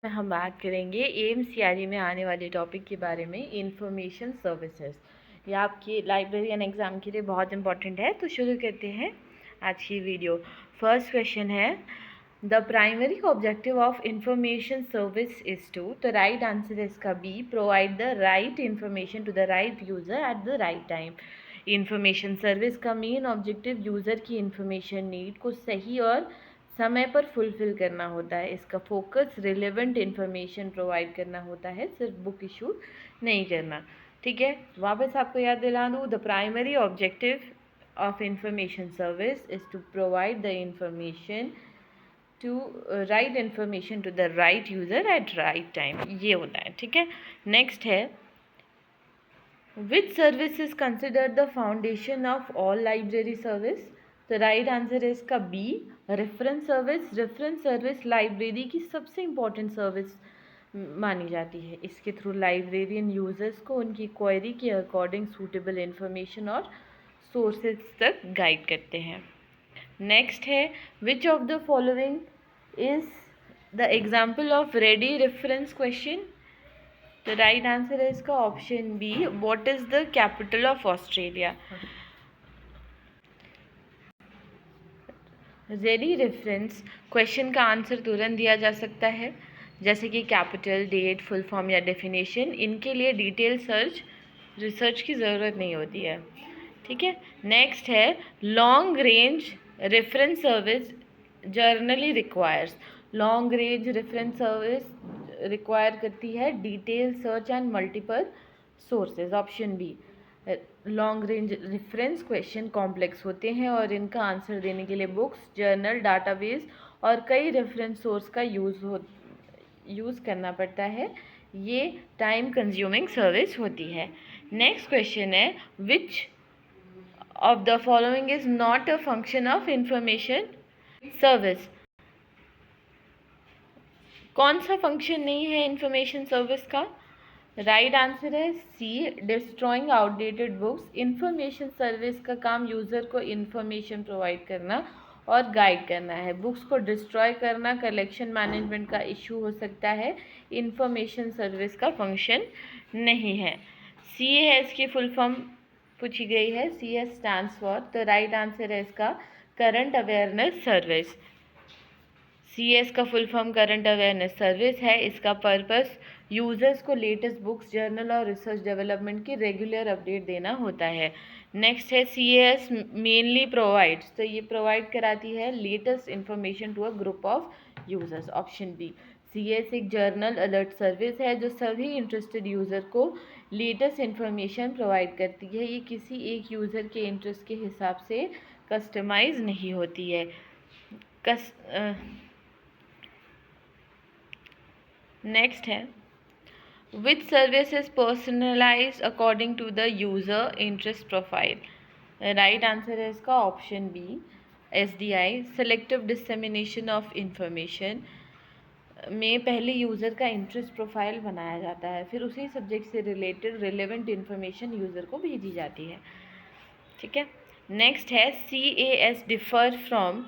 में हम बात करेंगे एएमसीआरई में आने वाले टॉपिक के बारे में, इंफॉर्मेशन सर्विसेज। ये आपकी लाइब्रेरियन एग्ज़ाम के लिए बहुत इंपॉर्टेंट है। तो शुरू करते हैं आज की वीडियो। फर्स्ट क्वेश्चन है, the primary objective of information service is to, तो राइट आंसर है इसका B, provide the right information to the right user at the right time. Information service का मेन ऑब्जेक्टिव यूज़र की information need को सही और समय पर फुलफ़िल करना होता है। इसका फोकस रिलेवेंट इन्फॉर्मेशन प्रोवाइड करना होता है, सिर्फ बुक इशू नहीं करना। ठीक है, वापस आपको याद दिला दूँ, the primary objective of information service is to provide the information to right information to the right user at right time, ये होता है। ठीक है, नेक्स्ट है, which service is considered the foundation of all library service, तो right answer है इसका B, reference service. Reference service library की सबसे इम्पॉर्टेंट सर्विस मानी जाती है। इसके थ्रू लाइब्रेरियन यूजर्स को उनकी क्वेरी के अकॉर्डिंग सूटेबल इंफॉर्मेशन और सोर्सेज तक गाइड करते हैं। नेक्स्ट है, which of the following is the example of ready reference question, तो राइट आंसर है इसका option B, what is the capital of Australia. Ready reference question का आंसर तुरंत दिया जा सकता है, जैसे कि कैपिटल, डेट, फुल फॉर्म या डेफिनेशन। इनके लिए डिटेल रिसर्च की ज़रूरत नहीं होती है। ठीक है, नेक्स्ट है, long range reference service generally requires, long range reference service require करती है detail search and multiple sources, option B. Long range reference question complex होते हैं और इनका आंसर देने के लिए बुक्स, जर्नल, डाटाबेस और कई रेफरेंस सोर्स का यूज़ करना पड़ता है। ये टाइम कंज्यूमिंग सर्विस होती है। नेक्स्ट क्वेश्चन है, which of the following is not a function of information service, कौन सा फंक्शन नहीं है इंफॉर्मेशन सर्विस का। राइट आंसर है C, destroying outdated books. Information service का काम यूज़र को इंफॉर्मेशन प्रोवाइड करना और गाइड करना है। बुक्स को डिस्ट्रॉय करना कलेक्शन मैनेजमेंट का इशू हो सकता है, इंफॉर्मेशन सर्विस का फंक्शन नहीं है। सी है इसकी फुल फॉर्म पूछी गई है, सी एस स्टैंड्स फॉर, तो राइट आंसर है इसका current awareness service. C S का full form current awareness service है। इसका पर्पस यूज़र्स को लेटेस्ट बुक्स, जर्नल और रिसर्च डेवलपमेंट की रेगुलर अपडेट देना होता है। नेक्स्ट है, सी एस मेनली प्रोवाइड्स, तो ये प्रोवाइड कराती है latest information to a group of users, option B. C S एक जर्नल अलर्ट सर्विस है जो सभी इंटरेस्टेड यूज़र को लेटेस्ट इंफॉर्मेशन प्रोवाइड करती है। ये किसी एक यूज़र के इंटरेस्ट के हिसाब से कस्टमाइज नहीं होती है। नेक्स्ट है, which service is personalise according to the user interest profile, right answer है इसका option B, SDI। Selective dissemination of information में पहले यूज़र का इंटरेस्ट प्रोफाइल बनाया जाता है, फिर उसी सब्जेक्ट से रिलेटेड रिलेवेंट इंफॉर्मेशन यूज़र को भेजी जाती है। ठीक है, नेक्स्ट है, CAS differ from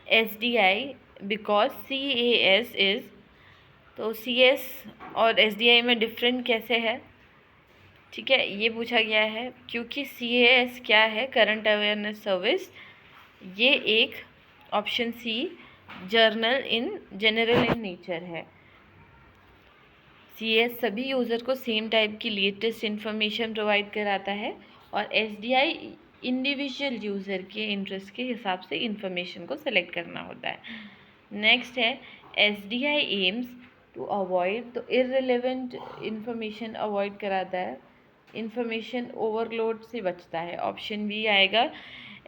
SDI because CAS is, तो CS और SDI में डिफरेंट कैसे है। ठीक है, ये पूछा गया है क्योंकि CAS क्या है, करंट अवेयरनेस सर्विस, ये एक option C general in nature है। CS सभी यूज़र को सेम टाइप की लेटेस्ट इन्फॉर्मेशन प्रोवाइड कराता है और SDI इंडिविजुअल यूज़र के इंटरेस्ट के हिसाब से इंफॉर्मेशन को सेलेक्ट करना होता है। नेक्स्ट है, SDI एम्स टू अवॉइड, तो इररिलेवेंट इंफॉर्मेशन अवॉइड कराता है, इंफॉर्मेशन ओवरलोड से बचता है, ऑप्शन बी आएगा।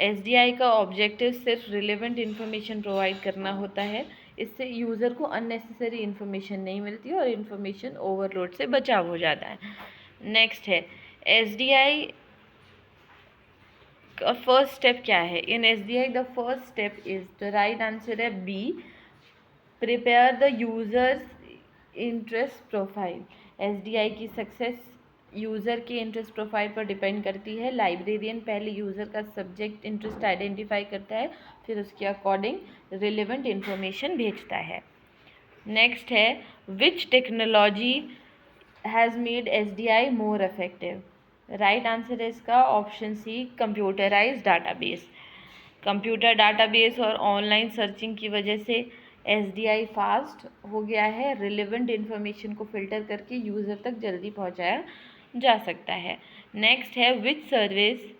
SDI का ऑब्जेक्टिव सिर्फ रिलेवेंट इंफॉर्मेशन प्रोवाइड करना होता है, इससे यूज़र को अननेसेसरी इन्फॉर्मेशन नहीं मिलती और इन्फॉर्मेशन ओवरलोड से बचाव हो जाता है। नेक्स्ट है, SDI का फर्स्ट स्टेप क्या है। In SDI the first step is, the right answer है B, prepare the user's interest profile. SDI की सक्सेस यूज़र के इंटरेस्ट प्रोफाइल पर डिपेंड करती है। लाइब्रेरियन पहले यूज़र का सब्जेक्ट इंटरेस्ट आइडेंटिफाई करता है, फिर उसके अकॉर्डिंग रिलेवेंट इंफॉर्मेशन भेजता है। नेक्स्ट है which technology has made SDI more effective. Right answer है इसका option C, computerise database. Computer database और ऑनलाइन सर्चिंग की वजह से SDI फास्ट हो गया है, रिलेवेंट इन्फॉर्मेशन को फिल्टर करके यूज़र तक जल्दी पहुंचाया जा सकता है। नेक्स्ट है which service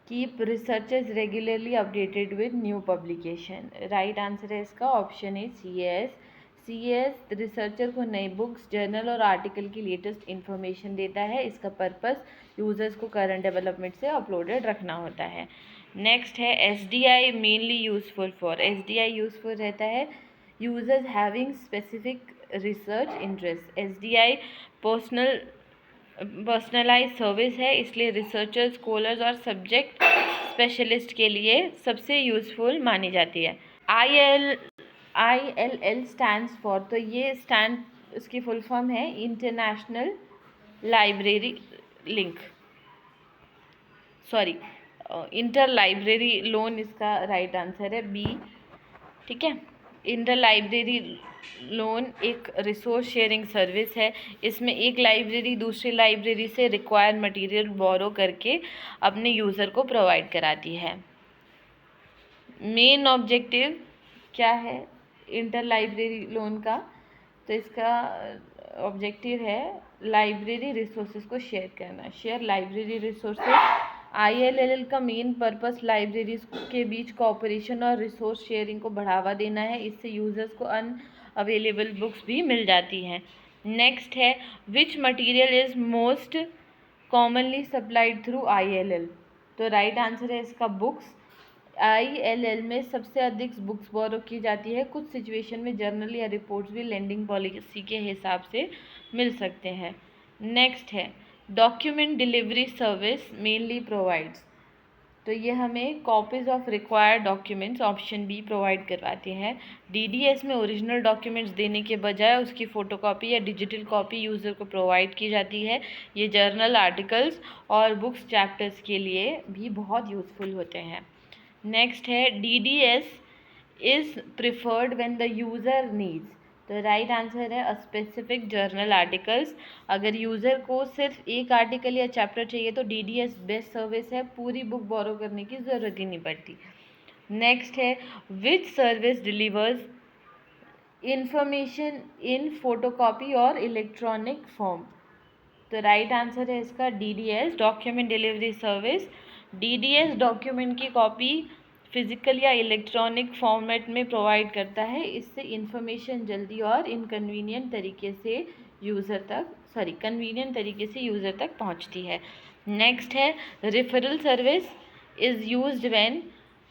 keep researchers regularly updated with new publication. Right answer है इसका ऑप्शन है CAS रिसर्चर को नई बुक्स, जर्नल और आर्टिकल की लेटेस्ट इन्फॉर्मेशन देता है। इसका पर्पस यूजर्स को करंट डेवलपमेंट से अपलोडेड रखना होता है। नेक्स्ट है SDI mainly useful for. SDI useful रहता है users having specific research interest. SDI personalize service है, इसलिए रिसर्चर्स, स्कॉलर्स और सब्जेक्ट स्पेशलिस्ट के लिए सबसे यूजफुल मानी जाती है। ILL स्टैंड्स फॉर, तो ये स्टैंड उसकी फुल फॉर्म है international library link, sorry inter library loan इसका राइट आंसर है बी। ठीक है, इंटर लाइब्रेरी लोन एक रिसोर्स शेयरिंग सर्विस है। इसमें एक लाइब्रेरी दूसरी लाइब्रेरी से रिक्वायर्ड मटेरियल बोरो करके अपने यूज़र को प्रोवाइड कराती है। मेन ऑब्जेक्टिव क्या है इंटर लाइब्रेरी लोन का, तो इसका ऑब्जेक्टिव है लाइब्रेरी रिसोर्सेज को शेयर करना, शेयर लाइब्रेरी रिसोर्सेज। ILL का मेन पर्पस लाइब्रेरीज के बीच कोऑपरेशन और रिसोर्स शेयरिंग को बढ़ावा देना है। इससे यूजर्स को अनअवेलेबल बुक्स भी मिल जाती हैं। नेक्स्ट है which material is most commonly supplied through ILL, तो राइट आंसर है इसका बुक्स। ILL में सबसे अधिक बुक्स बोरो की जाती है। कुछ सिचुएशन में जर्नल या रिपोर्ट्स भी लेंडिंग पॉलिसी के हिसाब से मिल सकते हैं। नेक्स्ट है document delivery service mainly provides, तो ये हमें copies of required documents option B provide करवाते हैं। DDS में ओरिजिनल डॉक्यूमेंट्स देने के बजाय उसकी फ़ोटोकॉपी या डिजिटल कॉपी यूज़र को प्रोवाइड की जाती है। ये जर्नल, आर्टिकल्स और बुक्स चैप्टर्स के लिए भी बहुत यूज़फुल होते हैं। नेक्स्ट है DDS is preferred when the user needs, तो राइट आंसर है अ स्पेसिफिक जर्नल आर्टिकल्स। अगर यूज़र को सिर्फ एक आर्टिकल या चैप्टर चाहिए तो DDS बेस्ट सर्विस है, पूरी बुक बोरो करने की ज़रूरत ही नहीं पड़ती। नेक्स्ट है which service delivers information in photocopy और इलेक्ट्रॉनिक फॉर्म, तो राइट आंसर है इसका DDS document delivery service. DDS document की कॉपी फिजिकल या इलेक्ट्रॉनिक फॉर्मेट में प्रोवाइड करता है। इससे इंफॉर्मेशन जल्दी और कन्वीनियंट तरीके से यूज़र तक पहुंचती है। नेक्स्ट है referral service is used when,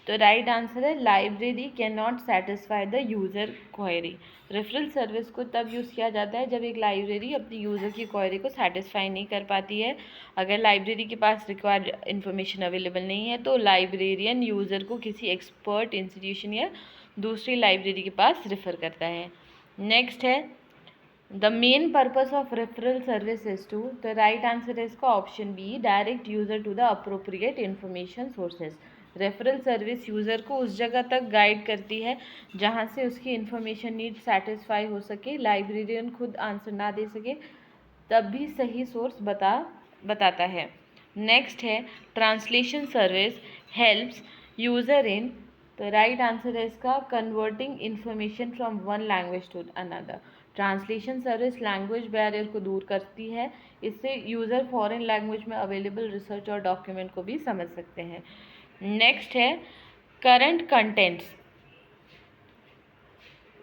तो राइट आंसर है library can not satisfy the user query. Referral service को तब यूज़ किया जाता है जब एक लाइब्रेरी अपनी यूज़र की क्वेरी को सेटिस्फाई नहीं कर पाती है। अगर लाइब्रेरी के पास रिक्वायर्ड इन्फॉर्मेशन अवेलेबल नहीं है तो लाइब्रेरियन यूज़र को किसी एक्सपर्ट इंस्टीट्यूशन या दूसरी लाइब्रेरी के पास रेफ़र करता है। नेक्स्ट है the main purpose of referral service is to, तो राइट आंसर है इसका option B direct user to the appropriate information sources. Referral service user को उस जगह तक गाइड करती है जहाँ से उसकी इन्फॉर्मेशन नीड सेटिस्फाई हो सके, लाइब्रेरियन खुद आंसर ना दे सके तब भी सही सोर्स बताता है। नेक्स्ट है translation service helps user in, तो राइट आंसर है इसका converting information from one language to another. Translation service language barrier को दूर करती है, इससे यूज़र फॉरेन लैंग्वेज में अवेलेबल रिसर्च और डॉक्यूमेंट को भी समझ सकते हैं। नेक्स्ट है current contents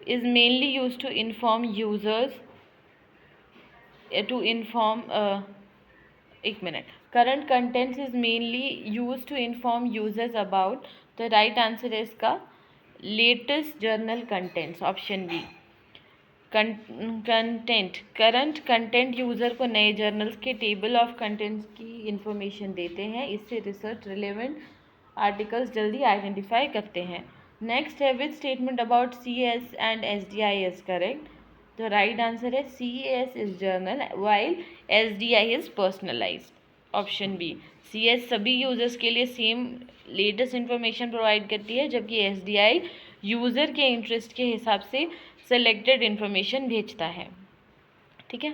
is mainly use to inform users current contents is mainly use to inform users about, तो राइट आंसर है इसका latest journal contents option B. Content current content user को नए जर्नल्स के टेबल ऑफ कंटेंट्स की information देते हैं, इससे रिसर्च रिलेवेंट आर्टिकल्स जल्दी आइडेंटिफाई करते हैं। नेक्स्ट है which statement about CAS and SDI is correct, तो राइट आंसर है CAS is journal while SDI is personalized option B. CS सभी यूजर्स के लिए सेम लेटेस्ट इन्फॉर्मेशन प्रोवाइड करती है, जबकि SDI यूज़र के इंटरेस्ट के हिसाब से सेलेक्टेड इन्फॉर्मेशन भेजता है। ठीक है,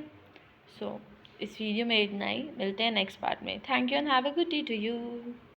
सो इस वीडियो में इतना ही, मिलते हैं नेक्स्ट पार्ट में। Thank you and have a good day to you.